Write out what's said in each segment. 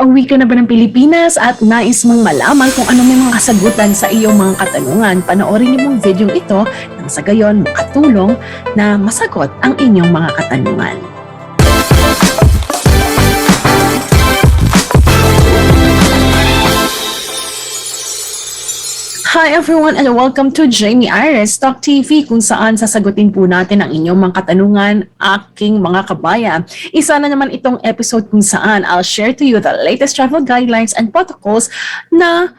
Pauwi ka na ba ng Pilipinas at nais mong malaman kung ano may mga kasagutan sa iyong mga katanungan? Panoorin niyo mong video ito nang sa gayon makatulong na masagot ang inyong mga katanungan. Hi everyone and welcome to Jamey Iris TALK TV kung saan sasagutin po natin ang inyong mga katanungan, aking mga kabayan. Isa na naman itong episode kung saan I'll share to you the latest travel guidelines and protocols na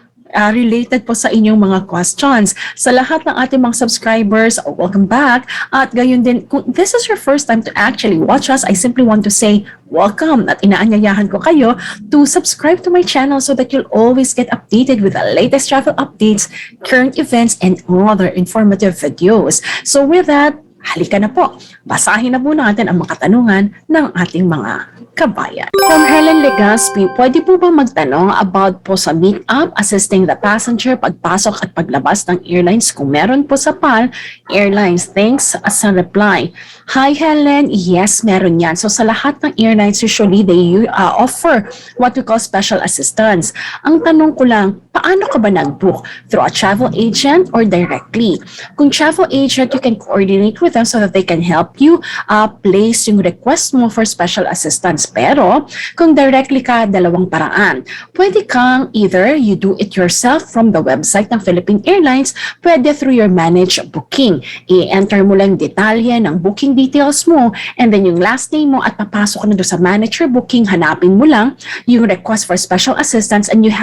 related po sa inyong mga questions. Sa lahat ng ating mga subscribers, welcome back. At gayon din, kung this is your first time to actually watch us, I simply want to say welcome at inaanyayahan ko kayo to subscribe to my channel so that you'll always get updated with the latest travel updates, current events, and other informative videos. So with that, halika na po. Basahin na po natin ang mga katanungan ng ating mga kabayan. From Helen Legaspi, pwede po ba magtanong about po sa meet-up, assisting the passenger, pagpasok at paglabas ng airlines kung meron po sa PAL Airlines? Thanks sa reply. Hi Helen, yes meron yan. So sa lahat ng airlines, usually they offer what we call special assistance. Ang tanong ko lang, paano ka ba nag-book? Through a travel agent or directly? Kung travel agent, you can coordinate with them so that they can help you place yung request mo for special assistance. Pero kung directly ka, dalawang paraan. Pwede kang either you do it yourself from the website ng Philippine Airlines, pwede through your managed booking. I-enter mo lang detalye ng booking details mo and then yung last name mo at papasok ka na doon sa manager booking, hanapin mo lang yung request for special assistance and you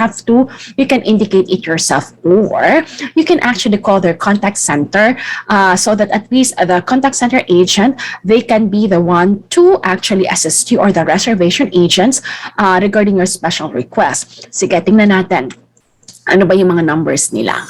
can indicate it yourself or you can actually call their contact center so that at least the contact center agent, they can be the one to actually assist you or the reservation agents regarding your special request. Sige, tingnan natin. Ano ba yung mga numbers nila?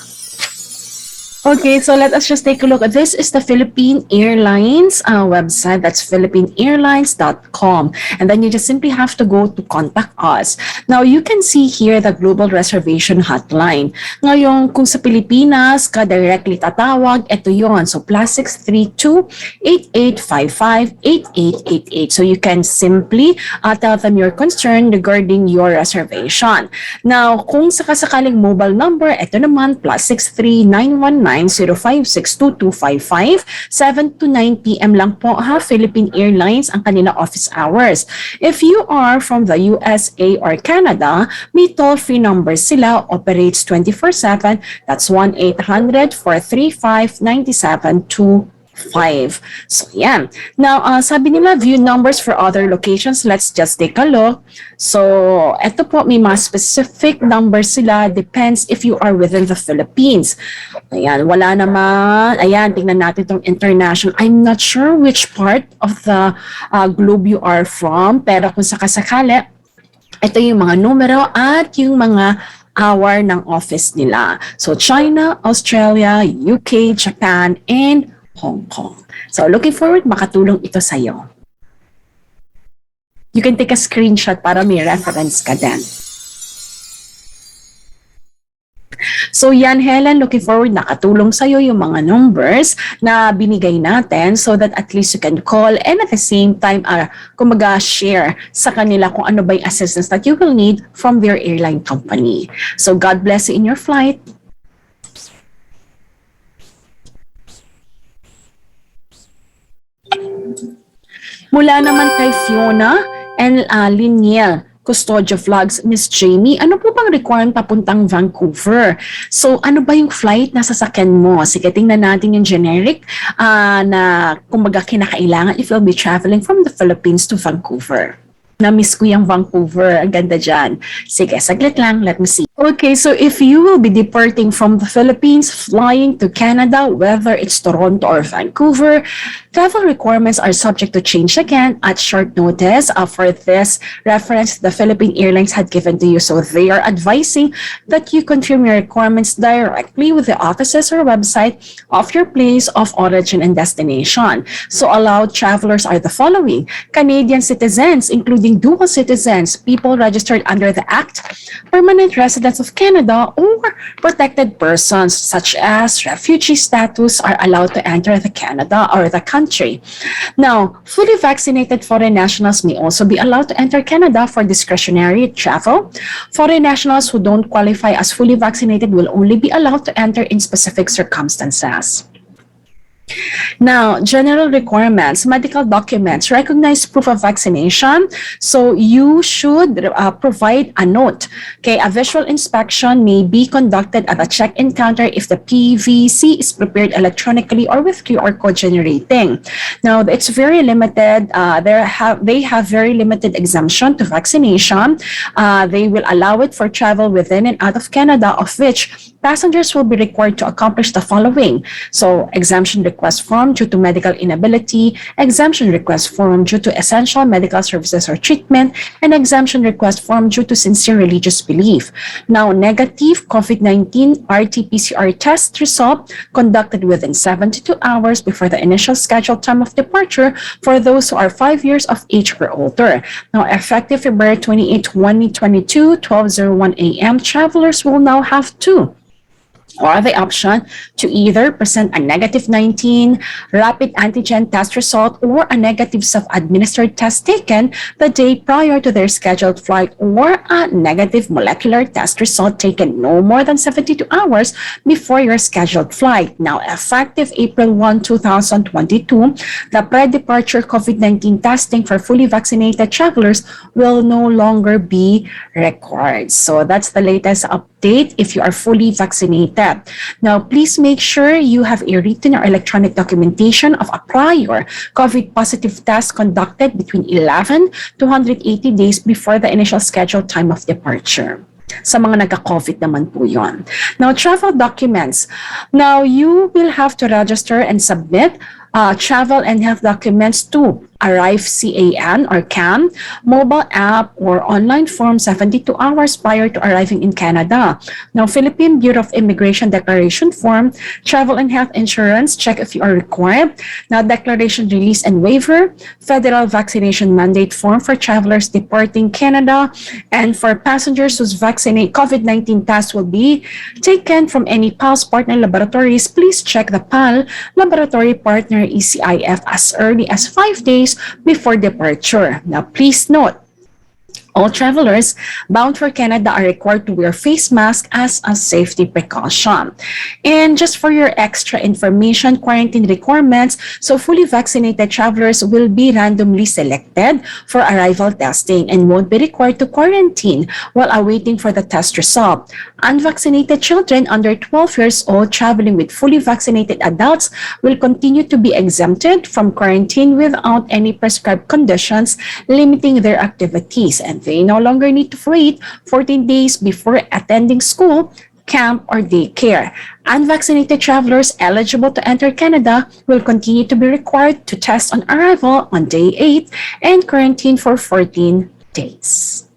Okay, so let us just take a look. This is the Philippine Airlines website. That's philippineairlines.com. And then you just simply have to go to contact us. Now, you can see here the global reservation hotline. Ngayon, kung sa Pilipinas ka directly tatawag, ito yon. So, +632-8855-8888. So, you can simply tell them your concern regarding your reservation. Now, kung sakasakaling mobile number, ito naman, +63919 905-62255, 7 to 9 p.m. lang po ha, Philippine Airlines ang kanila office hours. If you are from the USA or Canada, may toll-free numbers sila, operates 24/7, that's 1-800-435-9725. So, yan. Now, sabi nila, view numbers for other locations. Let's just take a look. So, eto po, may mga specific numbers sila. Depends if you are within the Philippines. Ayan, wala naman. Ayan, tingnan natin itong international. I'm not sure which part of the globe you are from. Pero kung sakasakali, ito yung mga numero at yung mga hour ng office nila. So, China, Australia, UK, Japan, and Hong Kong. So, looking forward, makatulong ito sa iyo. You can take a screenshot para may reference ka din. So, yan, Helen, looking forward, nakatulong sa iyo yung mga numbers na binigay natin so that at least you can call and at the same time, kumaga share sa kanila kung ano ba yung assistance that you will need from their airline company. So, God bless you in your flight. Mula naman kay Fiona and Liniel, Custodio Vlogs, Miss Jamey, ano po bang requirement papuntang Vancouver? So, ano ba yung flight na sasakyan mo? Sige, tingnan natin yung generic na kumbaga kinakailangan if you'll be traveling from the Philippines to Vancouver. Na-miss ko yung Vancouver. Ang ganda dyan. Sige, saglit lang. Let me see. Okay, so if you will be departing from the Philippines, flying to Canada, whether it's Toronto or Vancouver, travel requirements are subject to change again at short notice for this reference the Philippine Airlines had given to you. So they are advising that you confirm your requirements directly with the offices or website of your place of origin and destination. So allowed travelers are the following: Canadian citizens, including including dual citizens, people registered under the Act, permanent residents of Canada, or protected persons such as refugee status are allowed to enter the Canada or the country. Now, fully vaccinated foreign nationals may also be allowed to enter Canada for discretionary travel. Foreign nationals who don't qualify as fully vaccinated will only be allowed to enter in specific circumstances. Now, general requirements, medical documents, recognize proof of vaccination. So you should provide a note. Okay, a visual inspection may be conducted at a check-in counter if the PVC is prepared electronically or with QR code generating. Now, it's very limited. They have very limited exemption to vaccination. They will allow it for travel within and out of Canada, of which passengers will be required to accomplish the following. So, exemption request form due to medical inability, exemption request form due to essential medical services or treatment, and exemption request form due to sincere religious belief. Now, negative COVID-19 RT-PCR test result conducted within 72 hours before the initial scheduled time of departure for those who are 5 years of age or older. Now, effective February 28, 2022, 12:01 a.m., travelers will now have to or the option to either present a negative 19 rapid antigen test result or a negative self-administered test taken the day prior to their scheduled flight, or a negative molecular test result taken no more than 72 hours before your scheduled flight. Now, effective April 1, 2022, the pre-departure COVID-19 testing for fully vaccinated travelers will no longer be required. So that's the latest update if you are fully vaccinated. Now, please make sure you have a written or electronic documentation of a prior COVID positive test conducted between 11 to 180 days before the initial scheduled time of departure. Sa mga nagka-COVID naman po yun. Now, travel documents. Now, you will have to register and submit travel and health documents to Arrive CAN or CAN, mobile app or online form 72 hours prior to arriving in Canada. Now, Philippine Bureau of Immigration Declaration Form, travel and health insurance, check if you are required. Now, declaration release and waiver, federal vaccination mandate form for travelers departing Canada, and for passengers whose COVID-19 test will be taken from any PALS partner laboratories, please check the PAL laboratory partner ECIF as early as 5 days before departure. Now, please note, all travelers bound for Canada are required to wear face masks as a safety precaution. And just for your extra information, quarantine requirements, so fully vaccinated travelers will be randomly selected for arrival testing and won't be required to quarantine while awaiting for the test result. Unvaccinated children under 12 years old traveling with fully vaccinated adults will continue to be exempted from quarantine without any prescribed conditions limiting their activities, and they no longer need to wait 14 days before attending school, camp, or daycare. Unvaccinated travelers eligible to enter Canada will continue to be required to test on arrival on day 8 and quarantine for 14 days.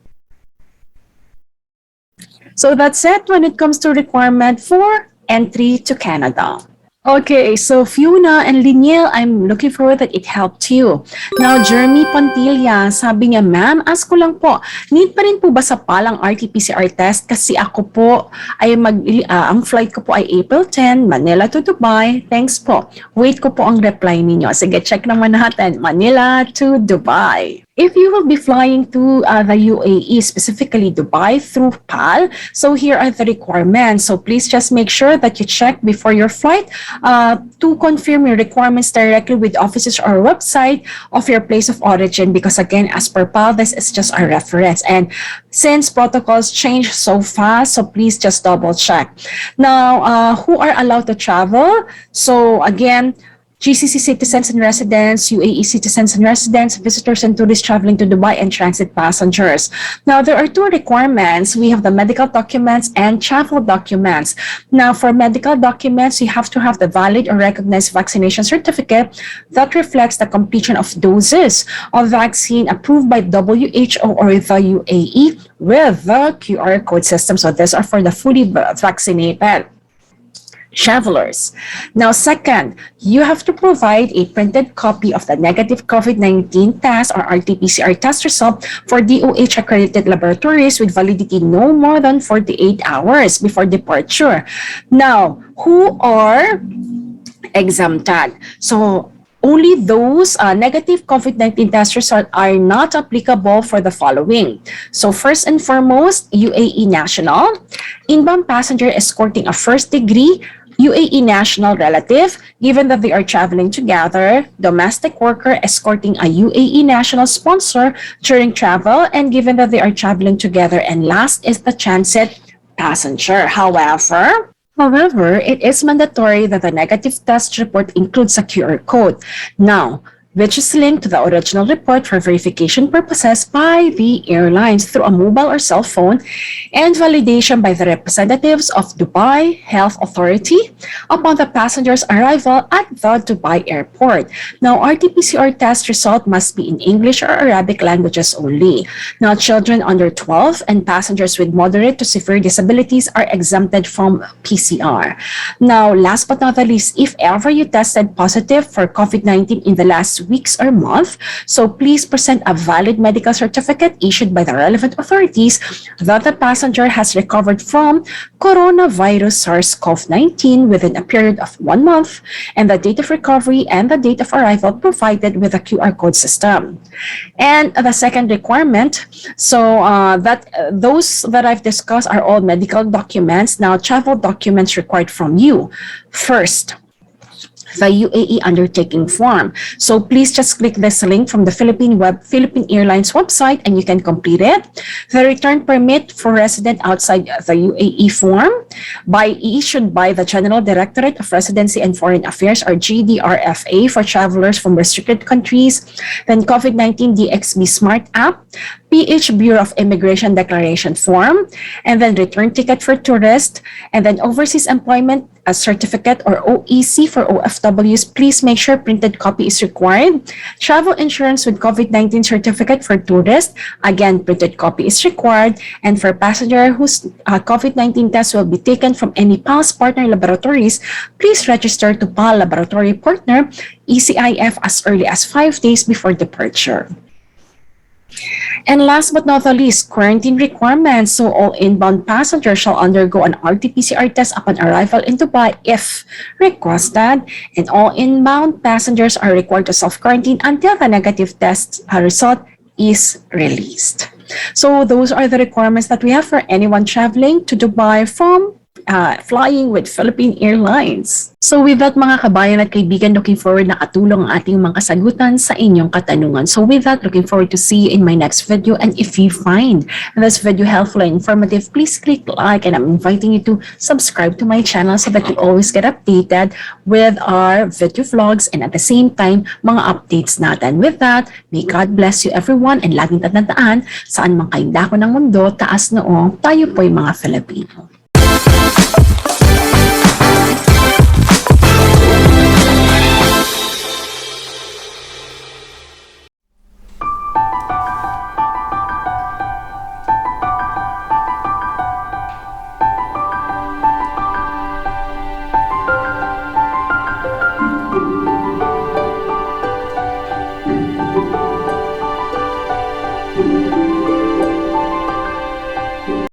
So that's it when it comes to requirement for entry to Canada. Okay, so Fiona and Liniel, I'm looking forward that it helped you. Now, Jeremy Pantilla, sabi niya, ma'am, ask ko lang po, need pa rin po ba sa palang RT-PCR test? Kasi ako po ay ang flight ko po ay April 10, Manila to Dubai. Thanks po. Wait ko po ang reply ninyo. Sige, check naman natin. Manila to Dubai. If you will be flying to the UAE, specifically Dubai, through PAL, so here are the requirements. So please just make sure that you check before your flight to confirm your requirements directly with officers or website of your place of origin, because again, as per PAL, this is just a reference. And since protocols change so fast, so please just double check. Now, who are allowed to travel? So again, GCC citizens and residents, UAE citizens and residents, visitors and tourists traveling to Dubai, and transit passengers. Now, there are two requirements. We have the medical documents and travel documents. Now, for medical documents, you have to have the valid or recognized vaccination certificate that reflects the completion of doses of vaccine approved by WHO or the UAE with the QR code system. So these are for the fully vaccinated. travelers. Now, second, you have to provide a printed copy of the negative COVID-19 test or RT-PCR test result for DOH accredited laboratories with validity no more than 48 hours before departure. Now, who are exempted? So, only those negative COVID-19 test results are not applicable for the following. So first and foremost, UAE national, inbound passenger escorting a first-degree UAE national relative, given that they are traveling together, domestic worker escorting a UAE national sponsor during travel, and given that they are traveling together, and last is the transit passenger. However, it is mandatory that the negative test report includes a QR code. Now, which is linked to the original report for verification purposes by the airlines through a mobile or cell phone and validation by the representatives of Dubai Health Authority upon the passenger's arrival at the Dubai airport. Now, RT-PCR test result must be in English or Arabic languages only. Now, children under 12 and passengers with moderate to severe disabilities are exempted from PCR. Now, last but not the least, if ever you tested positive for COVID-19 in the last weeks or month, so please present a valid medical certificate issued by the relevant authorities that the passenger has recovered from coronavirus SARS-CoV-19 within a period of 1 month, and the date of recovery and the date of arrival provided with a QR code system. And the second requirement, so those that I've discussed are all medical documents. Now, travel documents required from you. First, the UAE undertaking form. So please just click this link from the Philippine Airlines website and you can complete it. The return permit for resident outside the UAE form issued by the General Directorate of Residency and Foreign Affairs or GDRFA for travelers from restricted countries. Then COVID-19 DXB Smart app, PH Bureau of Immigration Declaration form, and then return ticket for tourists, and then overseas employment certificate or OEC for OFWs. Please make sure printed copy is required. Travel insurance with COVID-19 certificate for tourists. Again, printed copy is required. And for passenger whose COVID-19 test will be taken from any PALS partner laboratories, please register to PAL Laboratory Partner ECIF as early as 5 days before departure. And last but not the least, quarantine requirements. So all inbound passengers shall undergo an RT-PCR test upon arrival in Dubai if requested, and all inbound passengers are required to self-quarantine until the negative test result is released. So those are the requirements that we have for anyone traveling to Dubai from flying with Philippine Airlines. So with that mga kabayan at kaibigan, looking forward na katulong ang ating mga kasagutan sa inyong katanungan. So with that, looking forward to see you in my next video. And if you find this video helpful and informative, please click like, and I'm inviting you to subscribe to my channel so that you always get updated with our video vlogs and at the same time, mga updates natin. With that, may God bless you everyone, and laging tatandaan, saan man kayo dako ng mundo, taas noong tayo po'y mga Filipino.